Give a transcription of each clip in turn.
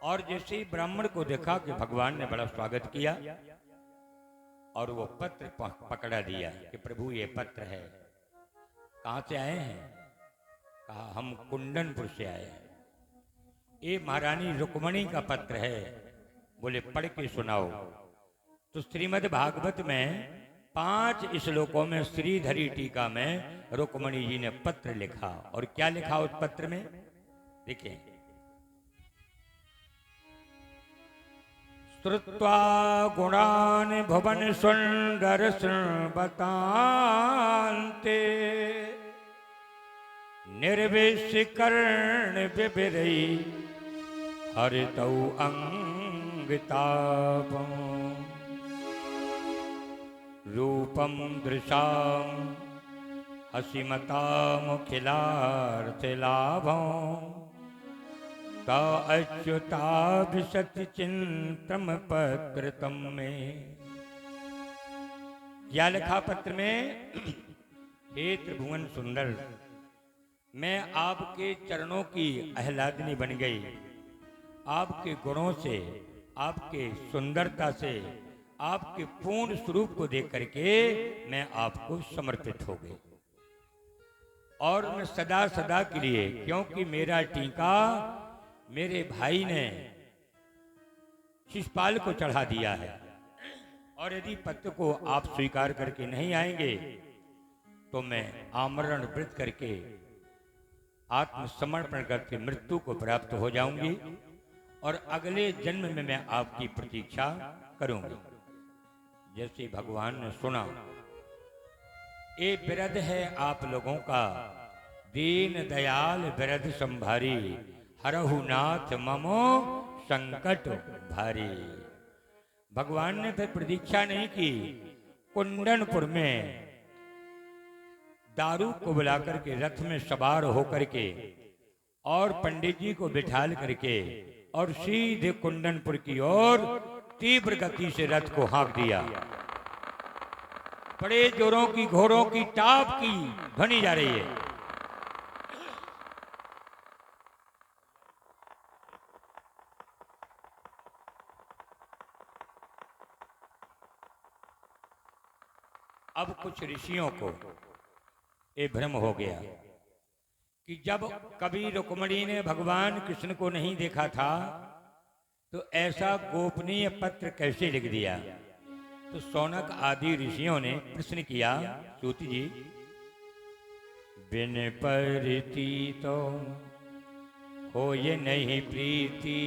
और जैसे ही ब्राह्मण को देखा कि भगवान ने बड़ा स्वागत किया और वो पत्र पकड़ा दिया कि प्रभु ये पत्र है। कहाँ से आए हैं? कहा हम कुंडनपुर से आए हैं। ये महारानी रुक्मणी का पत्र है। बोले पढ़ के सुनाओ। तो श्रीमद् भागवत में 5 श्लोकों में श्रीधरी टीका में रुक्मणी जी ने पत्र लिखा। और क्या लिखा उस पत्र में देखिए। श्रुत्वा गुणान भवन सुंदर बतान्ते निर्विषकर्ण विबिरई हरितौ अंगतापं रूपम दृशाम हसिमतामुखिलार्थलाभं ता अच्युताभिषति चिंतम पत्रतम में। क्या लिखा पत्र में? हे त्रिभुवन सुंदर, मैं आपके चरणों की आह्लादनी बन गई। आपके गुणों से, आपके सुंदरता से, आपके पूर्ण स्वरूप को देख करके मैं आपको समर्पित हो गई। और मैं सदा सदा के लिए, क्योंकि मेरा टीका मेरे भाई ने शिषपाल को चढ़ा दिया है, और यदि पत्र को आप स्वीकार करके नहीं आएंगे तो मैं आमरण व्रत करके आत्मसमर्पण करके मृत्यु को प्राप्त हो जाऊंगी और अगले जन्म में मैं आपकी प्रतीक्षा करूंगी। जैसे भगवान ने सुना, ये विरध है आप लोगों का, दीन दयाल विरध संभारी, हरहु नाथ ममो संकट भारी। भगवान ने फिर प्रतीक्षा नहीं की। कुंडनपुर में दारू को बुलाकर के रथ में सवार होकर के और पंडित जी को बिठाल करके और सीधे कुंडनपुर की ओर तीव्र गति से रथ को हाँक दिया। बड़े जोरों की, घोड़ों की टाप की ध्वनि जा रही है। अब कुछ ऋषियों को ये भ्रम हो गया कि जब कभी रुक्मणी ने भगवान कृष्ण को नहीं देखा था तो ऐसा गोपनीय पत्र कैसे लिख दिया। तो शौनक आदि ऋषियों ने प्रश्न किया, सूत जी, बिन परिती तो हो ये नहीं प्रीति।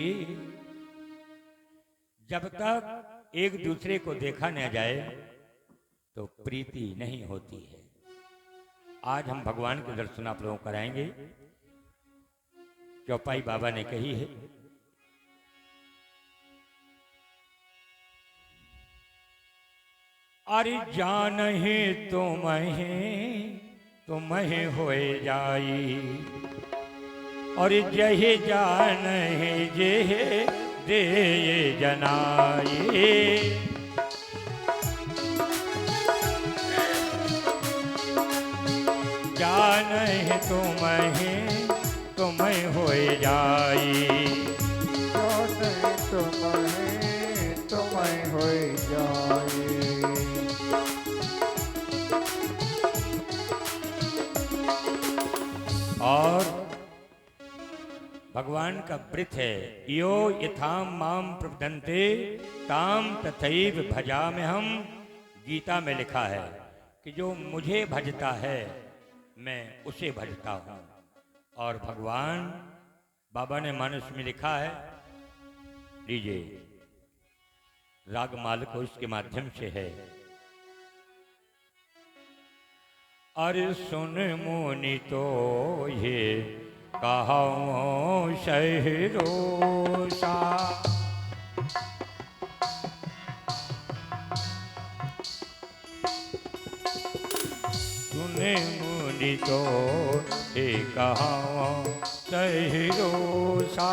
जब तक एक दूसरे को देखा न जाए तो प्रीति नहीं होती है। आज हम भगवान के दर्शन आप लोगों को कराएंगे। चौपाई बाबा ने कही है, अरे जान ही तुम्हें होए जाई, और जहे जान है जे दे जनाई। जान है तुम्हें होए जाई, तुम्हें होए जाई। और भगवान का व्रत है, यो यथाम माम प्रपदन्ते ताम तथैव भजाम्यहम्। गीता में लिखा है कि जो मुझे भजता है मैं उसे भजता हूं। और भगवान बाबा ने मानस में लिखा है, लीजिए रागमाल को इसके माध्यम से है। अरे सुन मुनि तो ये कहूं सहरोसा, सुने मुनि तो ये कहूं सहरोसा।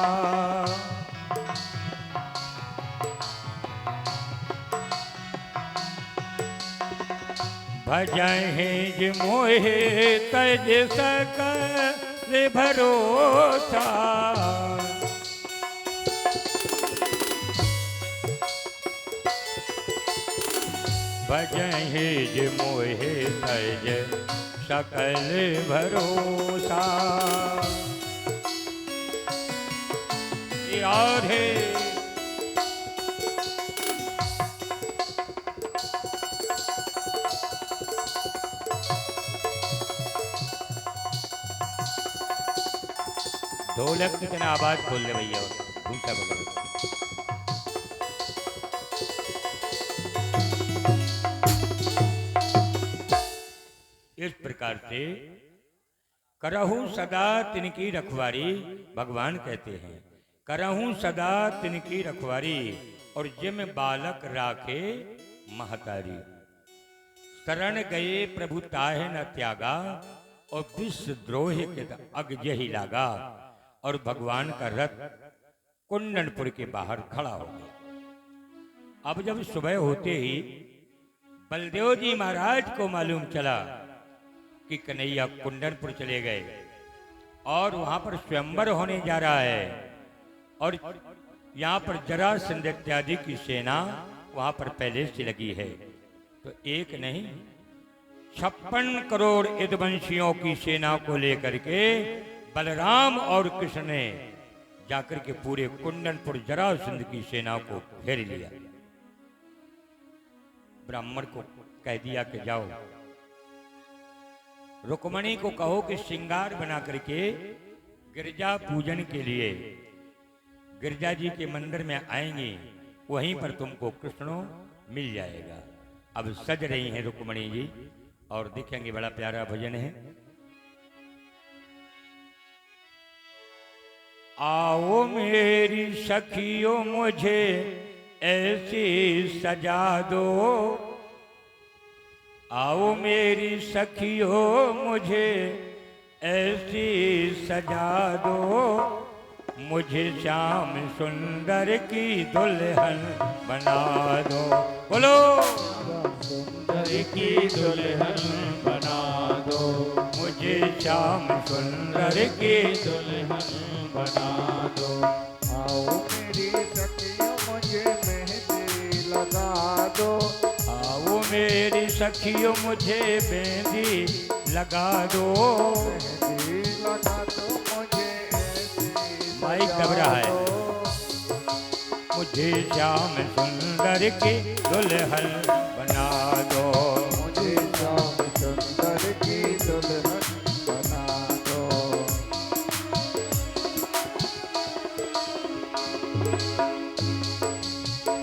भजहि जे मोहे तज सकल भरोसा, भजहि जे मोहे तज सकल भरोसा। राधे ढोलक की तरह आवाज खोल दे भैया, घूमता बगल। इस प्रकार से करहूं सदा तिनकी रखवारी, भगवान कहते हैं करहूं सदा तिनकी रखवारी, और जिम बालक राखे महतारी। शरण गए प्रभु ताहे न त्यागा, और विश्व द्रोह के अग यही लागा। और भगवान का रथ कुंडनपुर के बाहर खड़ा हो गया। अब जब सुबह होते ही बलदेव जी महाराज को मालूम चला कि कन्हैया कुंडनपुर चले गए और वहां पर स्वयंवर होने जा रहा है, और यहाँ पर जरासंध इत्यादि की सेना वहां पर पहले से लगी है। तो एक नहीं 56 करोड़ यदुवंशियों की सेना को लेकर के बलराम और कृष्ण ने जाकर के पूरे कुंडनपुर जरासंध की सेना को घेर लिया। ब्राह्मण को कह दिया कि जाओ रुक्मणी को कहो कि श्रृंगार बना करके गिरजा पूजन के लिए गिरजा जी के मंदिर में आएंगे, वहीं पर तुमको कृष्णो मिल जाएगा। अब सज रही हैं रुक्मणी जी और देखेंगे, बड़ा प्यारा भजन है। आओ मेरी सखियों मुझे ऐसी सजा दो, आओ मेरी सखियों मुझे ऐसी सजा दो, मुझे श्याम सुंदर की दुल्हन बना दो। बोलो सुंदर की दुल्हन बना दो, मुझे श्याम सुंदर की दुल्हन बना दो। आओ मेरी सखियों मुझे मेहंदी लगा दो, आओ मेरी सखियों मुझे मेहंदी लगा दो। मेहंदी लगा दो मुझे ऐसी माइक दब रहा है। मुझे श्याम सुंदर की दुल्हन बना दो, मुझे श्याम सुंदर की दुल्हन बना दो।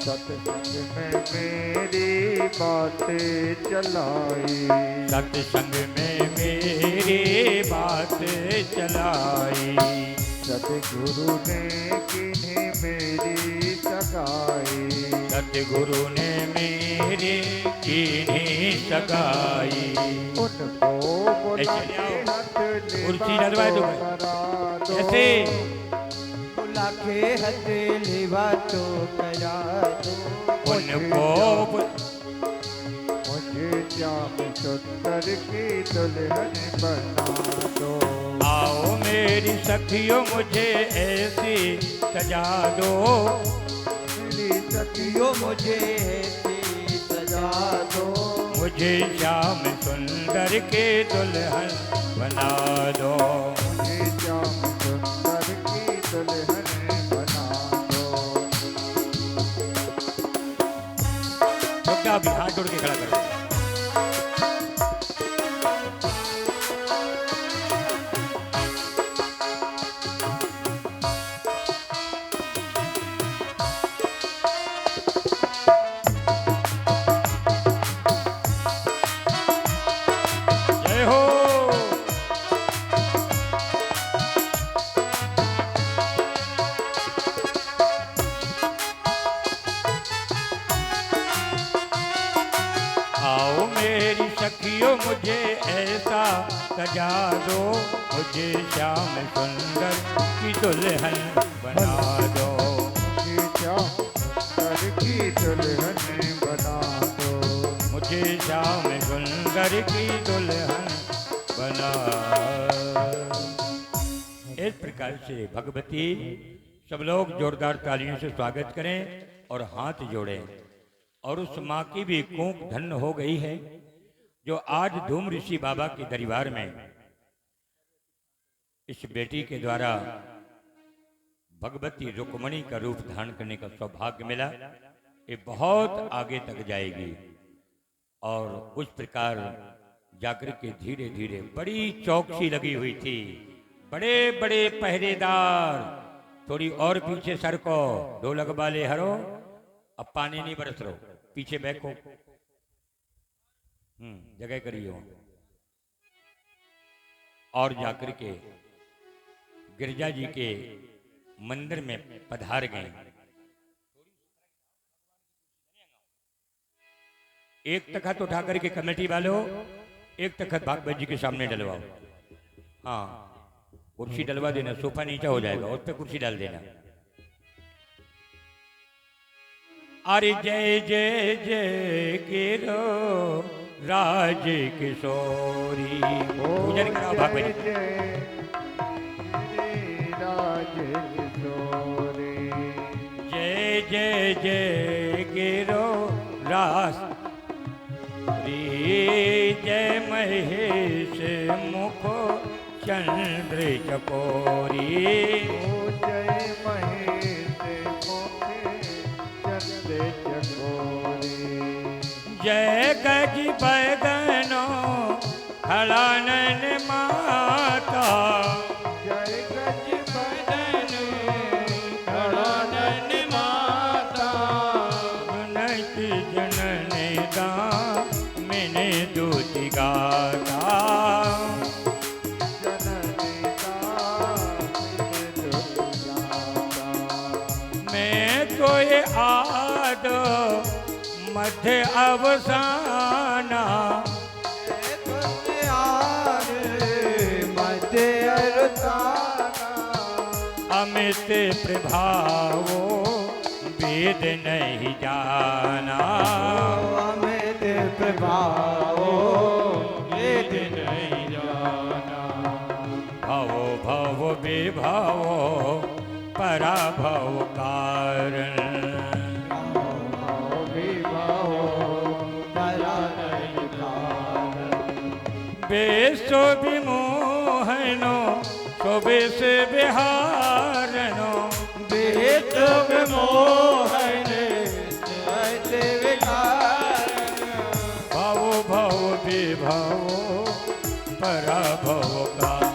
सत्संग में मेरी बातें चलाई, सत्संग में मेरी बात चलाई, सतगुरु ने किन्हीं मेरी सगाई, सतगुरु ने मेरी किन्हीं सगाई। उनको बुला ऐसे के आओ। हाथ कुर्सी लगवाए दो भाई। करा दो, ऐसे बुला के हथ लिवा तो करा दो, उनको मुझे श्याम सुंदर की दुल्हन बना दो। आओ मेरी सखियों मुझे ऐसी सजा दो, मेरी सखियों यो मुझे ऐसी सजा दो, मुझे श्याम सुंदर के दुल्हन बना दो। मुझे श्याम सुंदर की दुल्हन बना दो। रुक भी हाथ जोड़ के खड़ा करो। जय हो। आओ मेरी सखियों मुझे ऐसा सजा दो, मुझे श्याम सुंदर की दुल्हन बना दो। मुझे श्याम सुंदर की दुल्हन बना दो। मुझे श्याम सुंदर की दुल्हन बना। इस प्रकार से भगवती, सब लोग जोरदार तालियों से स्वागत करें और हाथ जोड़ें और उस माँ की भी कोख धन्य हो गई है जो आज धूम ऋषि बाबा के दरबार में इस बेटी के द्वारा भगवती रुक्मणी का रूप धारण करने का सौभाग्य मिला। ये बहुत आगे तक जाएगी और उस प्रकार जाकर के धीरे धीरे बड़ी चौकसी लगी हुई थी, बड़े बड़े पहरेदार। थोड़ी और पीछे सरको, ढोलक वाले हरो, अब पानी नहीं बरस रहो, पीछे बैठो, जगह करियो। और जाकर के गिरजा जी के मंदिर में पधार गए। एक तखत उठा करके कमेटी वालों, एक तखत भागवत जी के सामने डलवाओ। हाँ, कुर्सी डलवा देना, सोफा नीचा हो जाएगा, उस पर कुर्सी डाल देना। अरे जय जय जय गिरो राज किशोरी, पूजन करो भागवत जी। जय जय जय गिरो रास जय महेश मुखो चंद्र चकोरी। जय महेश मुखे चंद्र चकोरी। जय गज बैगनो खड़ानन माता। जय गज बैगनो खड़ानन माता। जनक जनन दामिनी दूति गाता। कोई आदो मध्य अवसाना। मध्य अवसाना। अमित प्रभावो वेद नहीं जाना। अमित प्रभावो वेद नहीं जाना। भवो भव विभवो पराभव कारण। बेसो विमोहनो शोभेश विहारनो। बेसो विमोहन भवो भव विभवो पराभव कारण।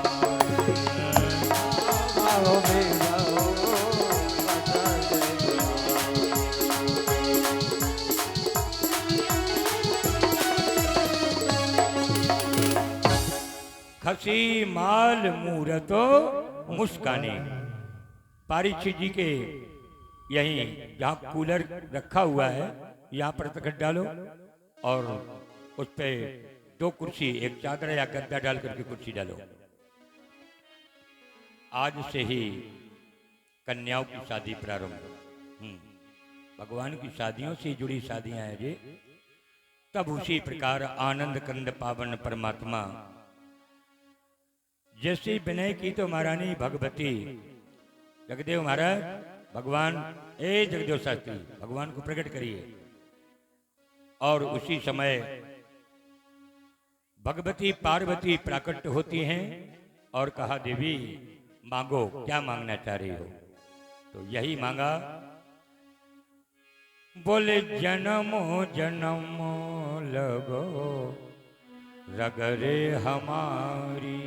खसी माल मूरतो मुस्काने। पारीक्षित जी के यहीं जहाँ कूलर रखा हुआ है यहाँ पर तखत डालो और उस पे 2 कुर्सी, एक चादर या गद्दा डाल करके कुर्सी डालो। आज से ही कन्याओं की शादी प्रारंभ। भगवान की शादियों से जुड़ी शादियां हैं जी। तब उसी प्रकार आनंद कंद पावन परमात्मा जैसे विनय की तो महारानी भगवती जगदेव महाराज भगवान, ए जगदेव शास्त्री भगवान को प्रकट करिए। और उसी समय भगवती पार्वती प्राकट होती हैं और कहा देवी मांगो, क्या मांगना चाह रही हो? तो यही मांगा, बोले जन्मो जन्मो लगो रगरे हमारी।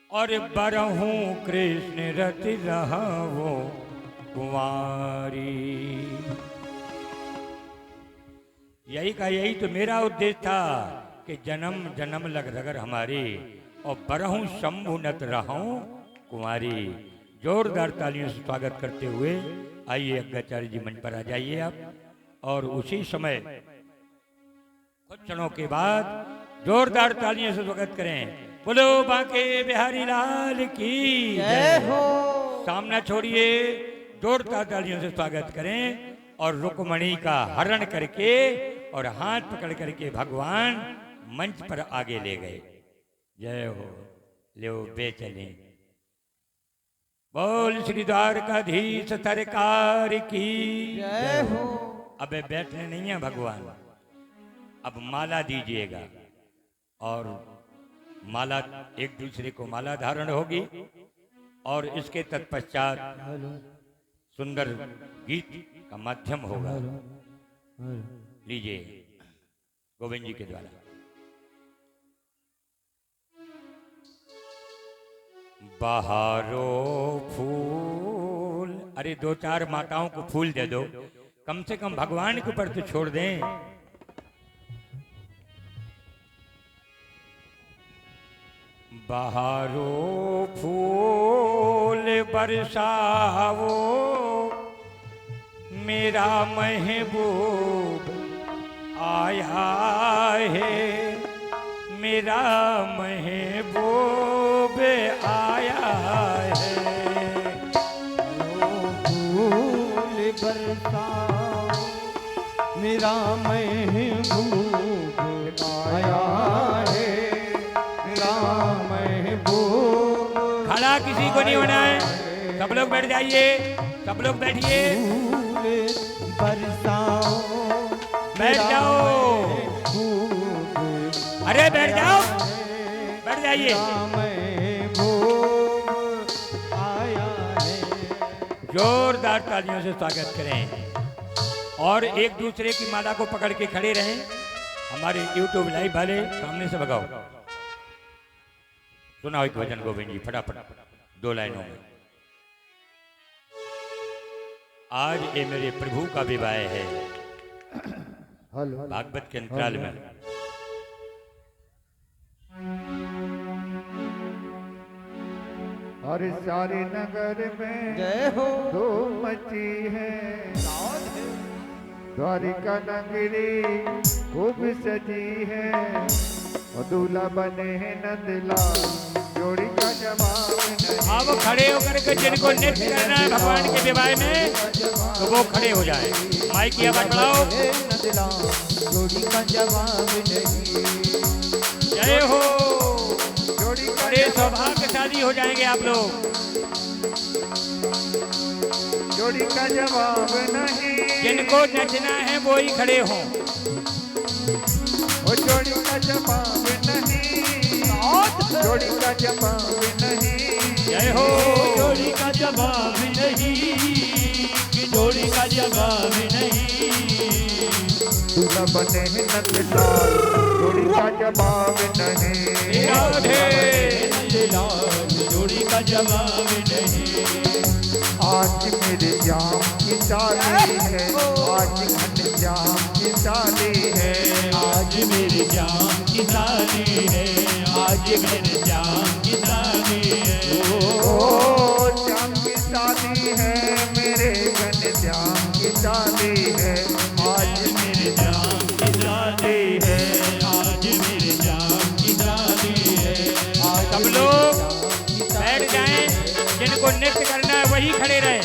और बरहूं कृष्ण रति रहो कुंवारी। यही का यही तो मेरा उद्देश्य था कि जन्म जन्म लग रगर हमारी और बरहूं शंभु नत रहूं कुंवारी। जोरदार तालियों से स्वागत करते हुए आइए अज्ञाचार्य जी मंच पर आ जाइए आप। और उसी समय कुछ क्षणों के बाद जोरदार तालियों से स्वागत करें। बोलो बांके बिहारी लाल की जय हो। सामना छोड़िए, जोरदार तालियों से स्वागत करें और रुक्मणी का हरण करके और हाथ पकड़ करके भगवान मंच पर आगे ले गए। जय हो। ले बे चले। बोल श्री द्वारकाधीश सरकार की जय हो। अबे बैठने नहीं है भगवान, अब माला दीजिएगा और माला एक दूसरे को माला धारण होगी और इसके तत्पश्चात सुंदर गीत का माध्यम होगा। लीजिए गोविंद जी के द्वारा। बहारो फूल, अरे दो चार माताओं को फूल दे दो, कम से कम भगवान के ऊपर तो छोड़ दें। बहारो फूल बरसाओ मेरा महबूब आया है, मेरा महबूब आया है। फूल बरसाओ मेरा महबूब आया है, मेरा महबूब। खड़ा किसी को नहीं होना है, सब लोग बैठ जाइए, सब लोग बैठिए। बरसाओ बैठ जाओ, अरे बैठ जाओ, बैठ जाइए। जोरदार तालियों से स्वागत करें और एक दूसरे की माला को पकड़ के खड़े रहें। हमारे YouTube लाइव वाले सामने से भगाओ। सुनाओ एक भजन गोविंद जी फटाफट 2 लाइनों में। आज ये मेरे प्रभु का विवाह है, भागवत के अंतराल में। और सारे नगर में जय हो। धूम मची है, द्वारिका नगरी खूब सजी है, और दूल्हा बने हैं नंदलाल, जोड़ी का जवाब नहीं। अब खड़े होकर के जिनको नृत्य करना है भगवान के विवाह में तो वो खड़े हो जाए। माइक की आवाज बढ़ाओ। जोड़ी का जवाब नहीं। जय हो। जोड़ी का बड़े सौभाग्यशाली हो जाएंगे आप लोग। जोड़ी का जवाब नहीं। जिनको नचना है वो ही खड़े हों। ओ जोड़ी का जवाब नहीं, जोड़ी का जवाब नहीं। जय हो। जोड़ी का जवाब नहीं, कि जोड़ी का जवाब नहीं। दूल्हा बने हैं नंदलाल, जोड़ी का जवाब नहीं। राधे। जोड़ी का जवाब नहीं। आज मेरे जाम की चाली है, आज घन जाम की चाली है, आज मेरे जाम की साली है, आज मेरे जाम की साली है। ओ जाम की चाली है, मेरे घन जाम की चाली है, आज मेरे जाम की साली है, आज मेरे जाम की साली है। आज सब लोग बैठ जाएं, जिनको नृत्य करना है वही खड़े रहें।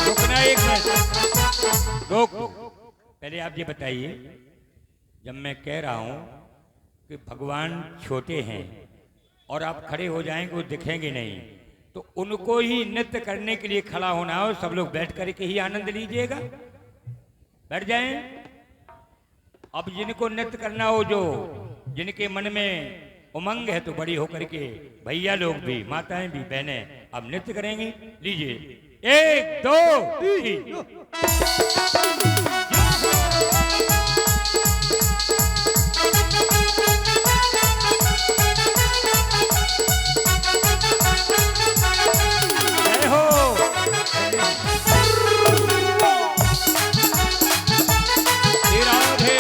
रुकना एक मिनट, रोक। पहले आप ये बताइए, जब मैं कह रहा हूं कि भगवान छोटे हैं और आप खड़े हो जाएंगे वो दिखेंगे नहीं, तो उनको ही नृत्य करने के लिए खड़ा होना हो। सब लोग बैठ करके ही आनंद लीजिएगा। बैठ जाएं। अब जिनको नृत्य करना हो, जो जिनके मन में उमंग है, तो बड़ी होकर के भैया लोग भी, माताएं भी, बहनें अब नृत्य करेंगी। लीजिए 1 2 3। जय हो। राधे।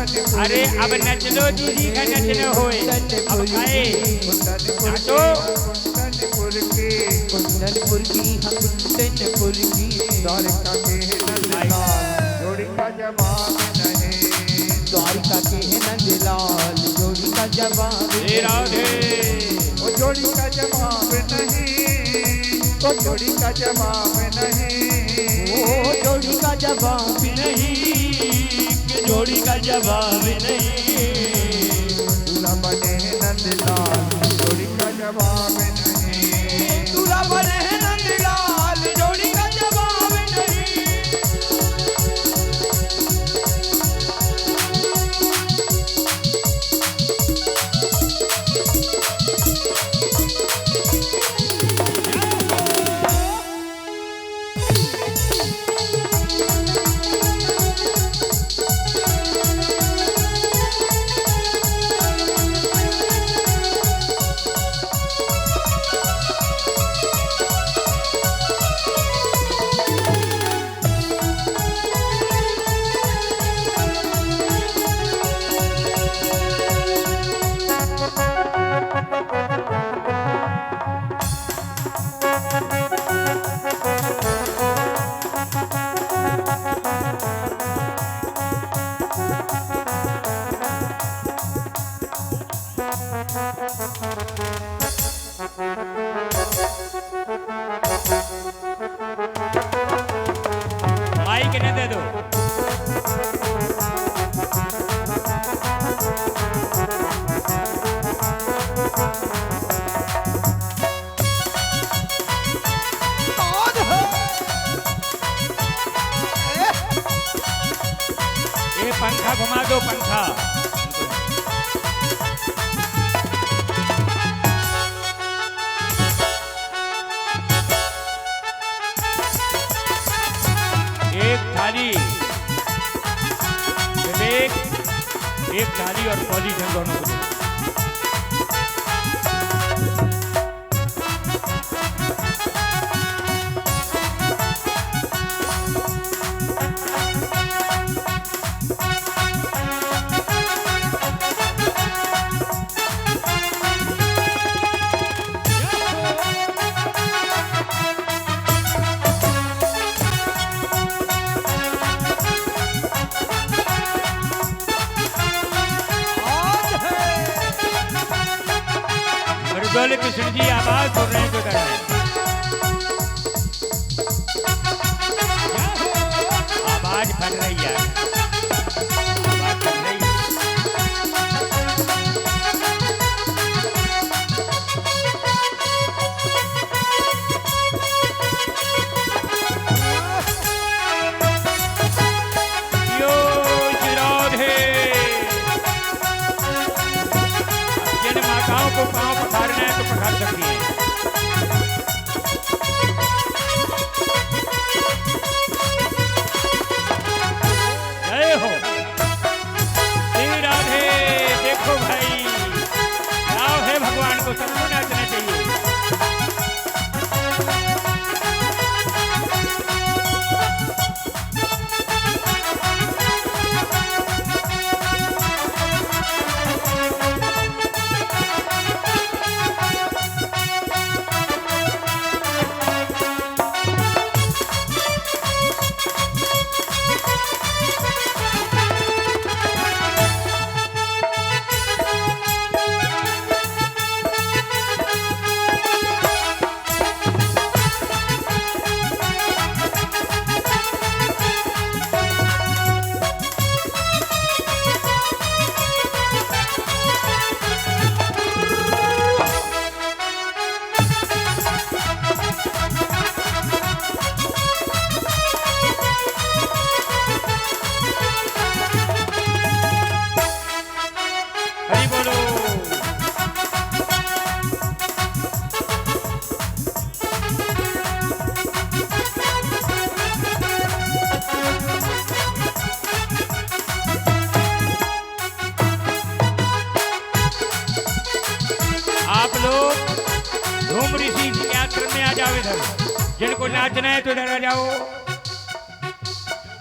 अरे अब नच लो दीदी का नचने होए अब खाए नाचो कुंदनपुर की हम कुंदनपुर की द्वारिका के नंदलाल जोड़ी का जवाब नहीं द्वारिका के नंदलाल जोड़ी का जवाब हे राधे वो जोड़ी का जवाब नहीं वो जोड़ी का जवाब नहीं ओ जोड़ी का जवाब नहीं कि जोड़ी का जवाब नहीं दूल्हा बने नंदलाल जोड़ी का जवाब नहीं दूल्हा बने हैं नंदलाल जोड़ी का जवाब नहीं माइक न दे दो ये पंखा घुमा दो पंखा एक थाली विवेक एक थाली और पॉलीथीन दोनों को दो। मृदुल कृष्ण जी आवाज सुन रहे हैं तो डर है आवाज फट रही है आवाज फट रही है यो श्री राधे जिन माताओं को पांव पखारना है तो पखार सकती है जय हो श्री राधे देखो भाई भाव है भगवान को सबको नाचना चाहिए हरि बोलो आप लोग धूम ऋषि के आश्रम में आ जाओ इधर जिनको नाचना है तो इधर आ जाओ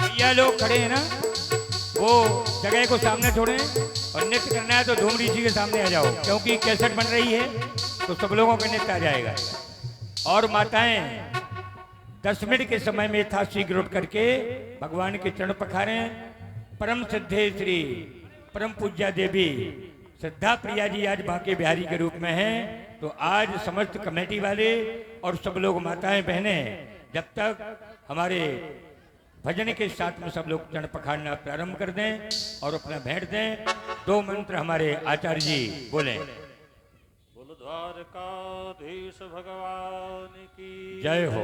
भैया लोग खड़े हैं ना वो जगह को सामने छोड़ें और नृत्य करना है तो धूमरी जी के सामने आ जाओ, क्योंकि कैसेट बन रही है तो सब लोगों का नृत्य आ जाएगा। और माताएं 10 मिनट के समय में था शीघ्र उठ करके भगवान के चरण पखारे। परम सिद्धे श्री परम पूज्या देवी श्रद्धा प्रिया जी आज बांके बिहारी के रूप में हैं, तो आज समस्त कमेटी वाले और सब लोग माताएं बहनें जब तक हमारे भजन के साथ में सब लोग चरण पखारना प्रारंभ कर दें और अपना भेंट दें। 2 मंत्र हमारे आचार्य जी बोलें। बोलो द्वारकाधीश भगवान की जय हो।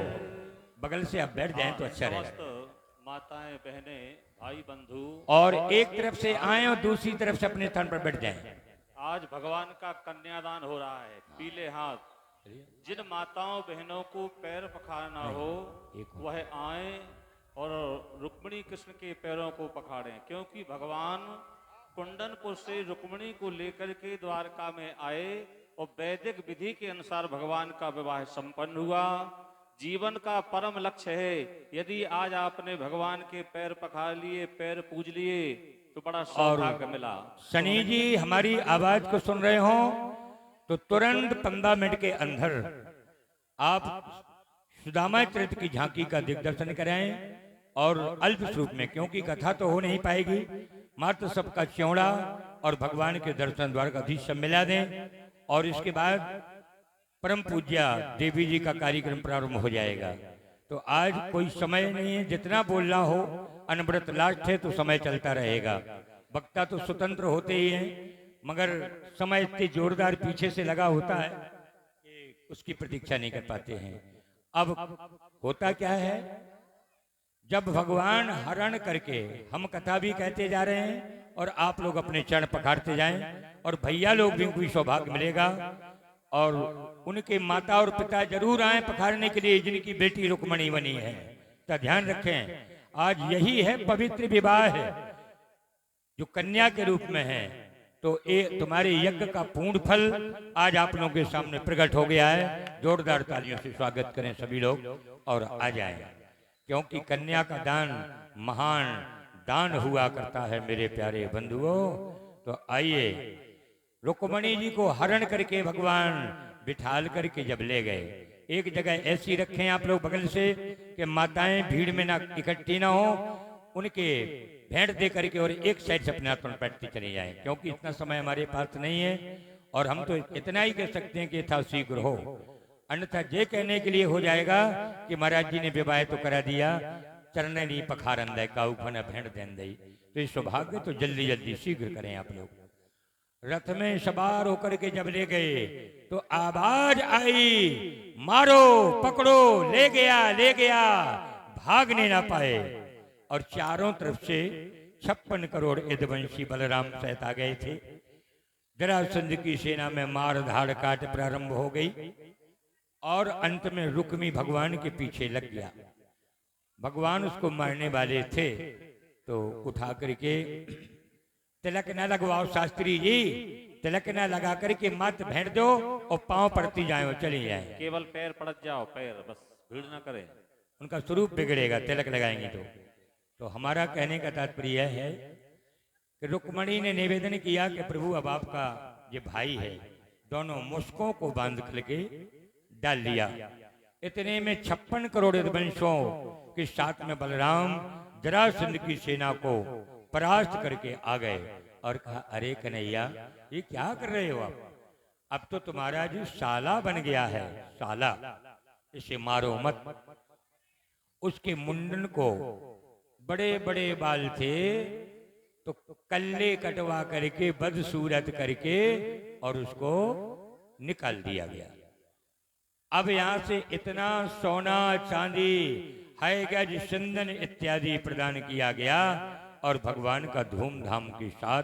बगल से आप बैठ जाएं तो अच्छा रहेगा। समस्त माताएं बहनें भाई बंधु और एक तरफ से आए और दूसरी तरफ से अपने स्थान पर बैठ जाएं। आज भगवान का कन्यादान हो रहा है। पीले हाथ जिन माताओं बहनों को पैर पखारना हो वह आए और रुक्मिणी कृष्ण के पैरों को पखाड़ें, क्योंकि भगवान कुंडनपुर से रुक्मिणी को लेकर के द्वारका में आए और वैदिक विधि के अनुसार भगवान का विवाह संपन्न हुआ। जीवन का परम लक्ष्य है। यदि आज आपने भगवान के पैर पखार लिए, पैर पूज लिए तो बड़ा सौभाग्य मिला। शनि जी हमारी आवाज को सुन रहे हो तो तुरंत 15 मिनट के अंदर आप सुदामा चरित्र की झांकी का दिग्दर्शन कराएं और अल्प स्वरूप में, क्योंकि कथा तो हो नहीं पाएगी, मात्र सबका च्यौड़ा और भगवान के दर्शन द्वार का अधीश मिला दें। और इसके बाद परम पूज्या देवी जी का कार्यक्रम प्रारंभ हो जाएगा। तो आज कोई समय नहीं है, जितना बोलना हो अनवरत लास्ट है तो समय चलता रहेगा। वक्ता तो स्वतंत्र होते ही हैं, मगर समय इतनी जोरदार पीछे से लगा होता है कि उसकी प्रतीक्षा नहीं कर पाते हैं। अब होता क्या है, जब भगवान हरण करके हम कथा भी कहते जा रहे हैं और आप लोग अपने चरण पखारते जाएं और भैया लोग भी कोई सौभाग्य मिलेगा और उनके माता और पिता जरूर आए पखारने के लिए जिनकी बेटी रुक्मणी बनी है। तो ध्यान रखें, आज यही है पवित्र विवाह है जो कन्या के रूप में है। तो ये तुम्हारे यज्ञ का पूर्ण फल आज आप लोगों के सामने प्रकट हो गया है। जोरदार तालियों से स्वागत करें सभी लोग और आ जाएं, क्योंकि कन्या का दान महान दान हुआ करता है मेरे प्यारे बंधुओं। तो आइए, रुक्मणी जी को हरण करके भगवान बिठाल करके जब ले गए, एक जगह ऐसी रखें आप लोग बगल से कि माताएं भीड़ में ना इकट्ठी ना हो, उनके भेंट दे करके और एक साइड से अपने हाथों बैठती चली जाएं, क्योंकि इतना समय हमारे पास नहीं है और हम तो इतना ही कह सकते हैं कि यथा शीघ्र हो, अन्यथा ये कहने के लिए हो जाएगा कि महाराज जी ने विवाह तो करा दिया, चरण नहीं पखारन दे काऊ फन भेंट देन दई। तो इस सौभाग्य तो जल्दी जल्दी शीघ्र करें आप लोग। रथ में सवार होकर के जब ले गए तो आवाज आई, मारो पकड़ो, ले गया, भागने ना पाए। और चारों तरफ से 56 करोड़ यदुवंशी बलराम सहित आ गए थे। जरासंध की सेना में मार धाड़ काट प्रारंभ हो गई और अंत में रुक्मी भगवान के पीछे लग गया। भगवान उसको मारने वाले थे तो उठा करके, तिलक न लगवाओ शास्त्री जी, तिलक न लगा करके मत भेंट दो और पांव पड़ती जाए, चली जाए, केवल पैर पड़ जाओ, पैर बस, भीड़ ना करें, उनका स्वरूप बिगड़ेगा तिलक लगाएंगे तो हमारा कहने का तात्पर्य है कि रुक्मणी ने निवेदन किया कि प्रभु अब आपका ये भाई है, दोनों मुस्कों को बांध करके डाल दिया। इतने में 56 करोड़ वंशों के साथ में बलराम जरासंध की सेना को परास्त करके आ गए और कहा, अरे कन्हैया ये क्या कर रहे हो आप, अब तो तुम्हारा जी साला बन गया है, साला, इसे मारो मत। उसके मुंडन को बड़े बड़े बाल थे तो कल्ले कटवा करके बदसूरत करके और उसको निकाल दिया गया। अब यहां से इतना सोना चांदी है गज चंदन इत्यादि प्रदान किया गया और भगवान का धूमधाम के साथ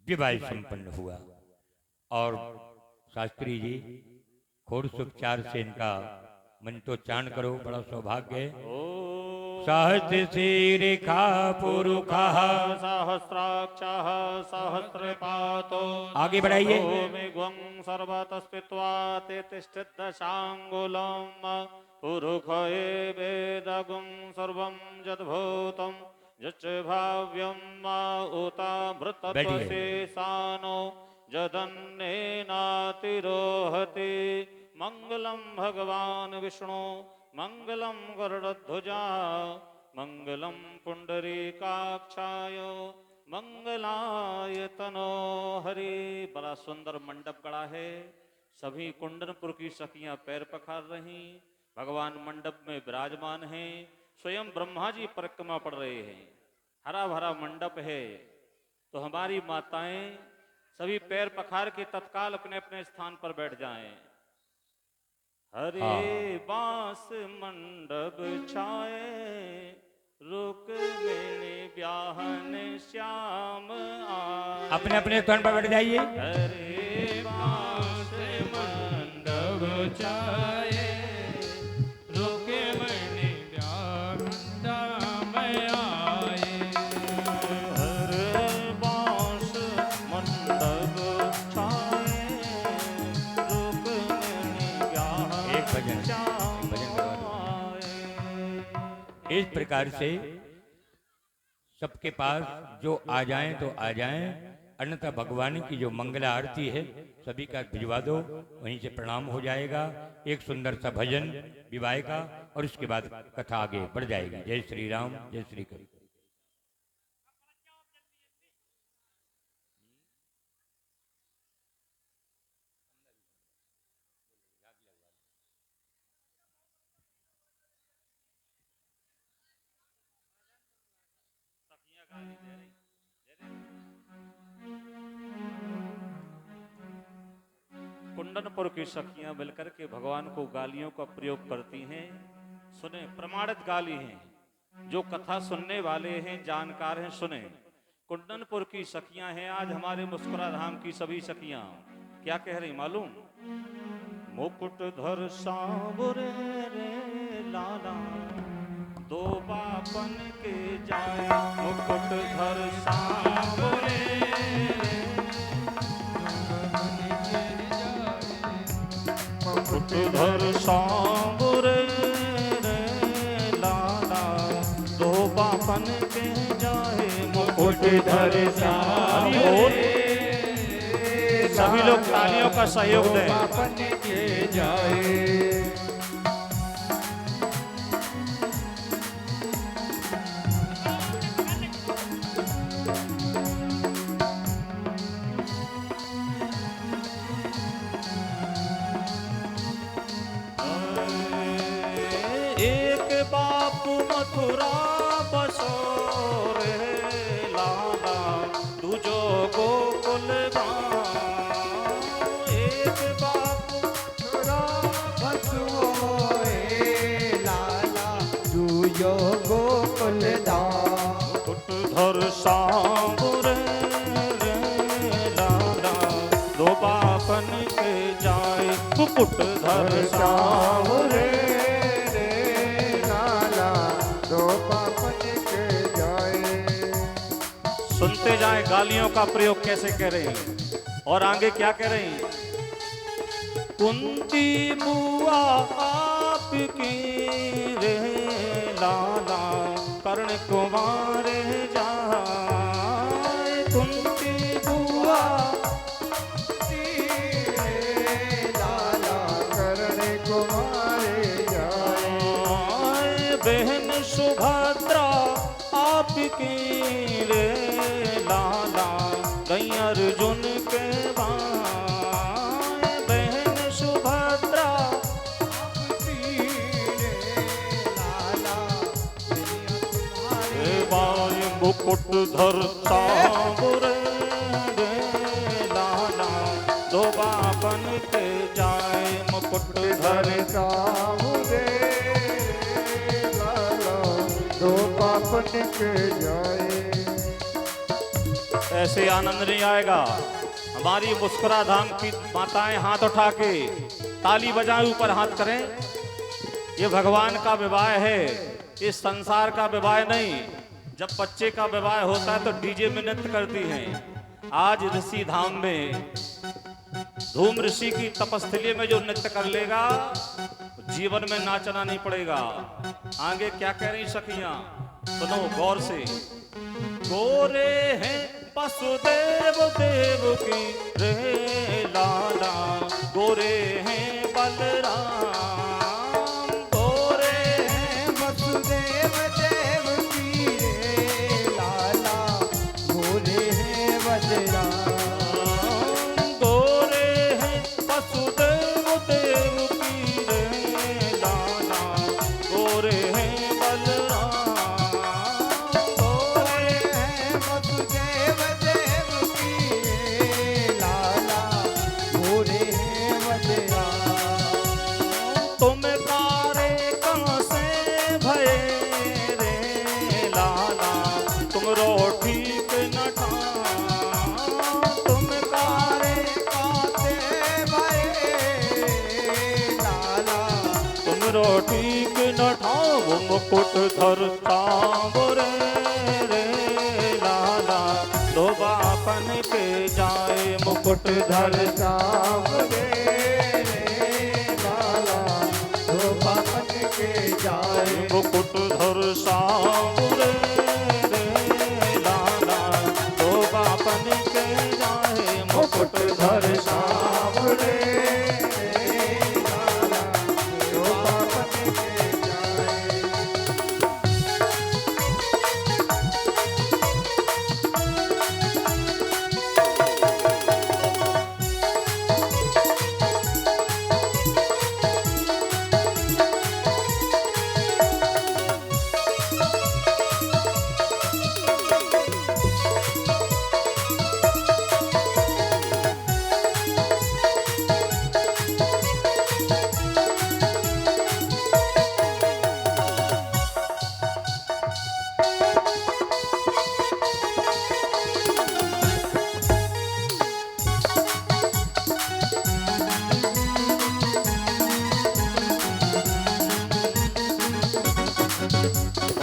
विवाह संपन्न हुआ। और शास्त्री जी खोर सुखचार से इनका मंत्रोच्चारण करो, बड़ा सौभाग्य है। सहस्र रेखा पुरुखा सहस्राक्षः सहस्रपातो, आगे बढ़ाइए। भूमिगुं सर्वतस्पित्वा ते तिष्ठितदशाङ्गुलं, पुरुष एवेदगुं सर्वं यद्भूतं यच भाव्यं मा उता भृतपसे सानो जदन्नेनातिरोहति मंगलम भगवान विष्णु मंगलम गरुड़ध्वजा मंगलम पुंडरीकाक्षाय मंगलाय तनो हरि। बड़ा सुंदर मंडप गड़ा है। सभी कुंडनपुर की सखियां पैर पखार रही। भगवान मंडप में विराजमान हैं। स्वयं ब्रह्मा जी परिक्रमा पड़ रहे हैं। हरा भरा मंडप है। तो हमारी माताएं सभी पैर पखार के तत्काल अपने अपने स्थान पर बैठ जाएं। हरे बांस मंडप छाए रुक मेरे ब्याहन श्याम आए। अपने अपने स्थान पर बैठ जाइए। हरे बांस मंडप छाए रुक मेरे ब्याहन श्याम आए। हरे बांस मंडप छाए रुक मेरे ब्याहन एक भजन इस प्रकार से सबके पास जो आ जाएं तो आ जाएं, अन्यथा भगवान की जो मंगला आरती है सभी का भिजवा दो, वहीं से प्रणाम हो जाएगा। एक सुंदर सा भजन विवाह का और उसके बाद कथा आगे बढ़ जाएगी। जय श्री राम, जय श्री कृष्ण। कुंडनपुर की सखियां मिलकर के भगवान को गालियों का प्रयोग करती हैं। सुने, प्रमाणित गाली हैं। जो कथा सुनने वाले हैं, जानकार हैं, सुने। कुंडनपुर की सखियां हैं आज हमारे मुस्कुरा धाम की सभी सखियां। क्या कह रही मालूम? मुकुट धर सांवरे रे लाला दो बापन के जाए। मुकुट धर सांवरे मुकुट धर सांवरे रे लाला दो बापन के जाए। मुकुट धर सांवरे। सभी लोग तालियों का सहयोग दें। बापन के जाए। एक बाप मथुरा बसो रे लाला दूजो गोकुल गाँव। एक बाप मथुरा बसो रे लाला दूजो गोकुल गाँव। मुकुट धर सांवरे रे लाला दो बापन के जाए। मुकुट धर सांवरे सुनते जाए गालियों का प्रयोग कैसे कह रहे हैं और आगे क्या कह रहे हैं। कुंती बुआ आपकी रे लाला कर्ण कुमार जाए। कुंती बुआ लाला कर्ण कुमार जाए। बहन सुभद्रा आपकी रे लाला गई अर्जुन के भाई। बहन सुभद्रा बाई। मुकुट धर सांवरे रे लाला दो बापन के जाए। मुकुट धर सांवरे लाला दो बापन के जाए। ऐसे आनंद नहीं आएगा। हमारी मुस्कुरा धाम की माताएं हाथ उठा के ताली बजाए ऊपर हाथ करें। ये भगवान का विवाह है, इस संसार का विवाह नहीं। जब बच्चे का विवाह होता है तो डीजे में नृत्य करती हैं। आज ऋषि धाम में धूम ऋषि की तपस्थली में जो नृत्य कर लेगा जीवन में नाचना नहीं पड़ेगा। आगे क्या कह रही सखियां, सुनो गौर से। गोरे हैं वसुदेव देव की रे लाला, गोरे हैं बलराम, गोरे हैं वसुदेव देव की रे लाला, गोरे हैं बलराम, गोरे हैं वसुदेव देव की रे लाला, गोरे हैं बलराम, गोरे हैं वसुदेव देव की रे लाला, गोरे हैं बलराम। तुम तारे कहाँ से भये रे लाला, तुम रोटी के न तुम तारे काते भये लाला, तुम रोटी के न वो मुकुट धरता गोरे रे लाला, दो बापन के जाए मुकुट धर शाम रे लाला, दो बापन के जाए मुकुट धर सावरे रे लाला, दो बापन के जाए मुकुट धर शाम रे लाला, दो बापन के जाए।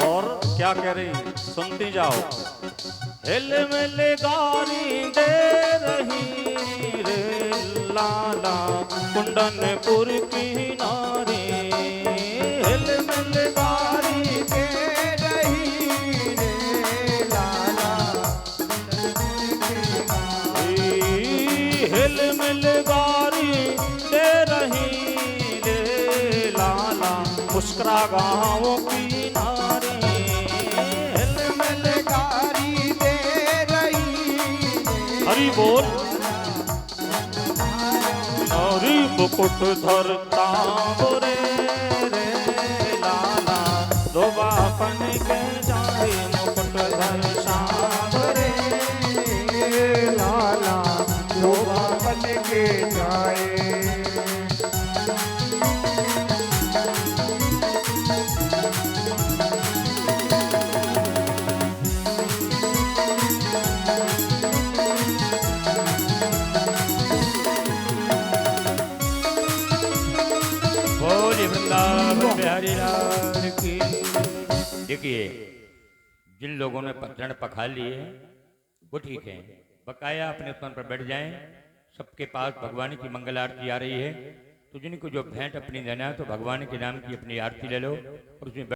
और क्या कह रही सुनती जाओ। हिल मिल गारी दे रही रे लाला, कुंडनपुर की नारी, हिल मिल गारी दे रही रे लाला, हिल मिल गारी दे रही रे लाला, मुस्कुरा गाँवों की नारी, हिल मिल गारी दे रही हरि बोल हरि मुकुट धरता गोरे रे लाला, दो बापन के जाए मुकुट धर श्याम रे लाला, दो बापन के जाए। बोलिए वृंदावन बिहारी लाल की। देखिए जिन लोगों ने चरण पखाल लिए हैं वो ठीक है, बकाया अपने स्थान पर बैठ जाएं। सबके पास भगवान की मंगल आरती आ रही है, तो जिनको जो भेंट अपनी देना है तो भगवान के नाम की अपनी आरती ले लो और उसमें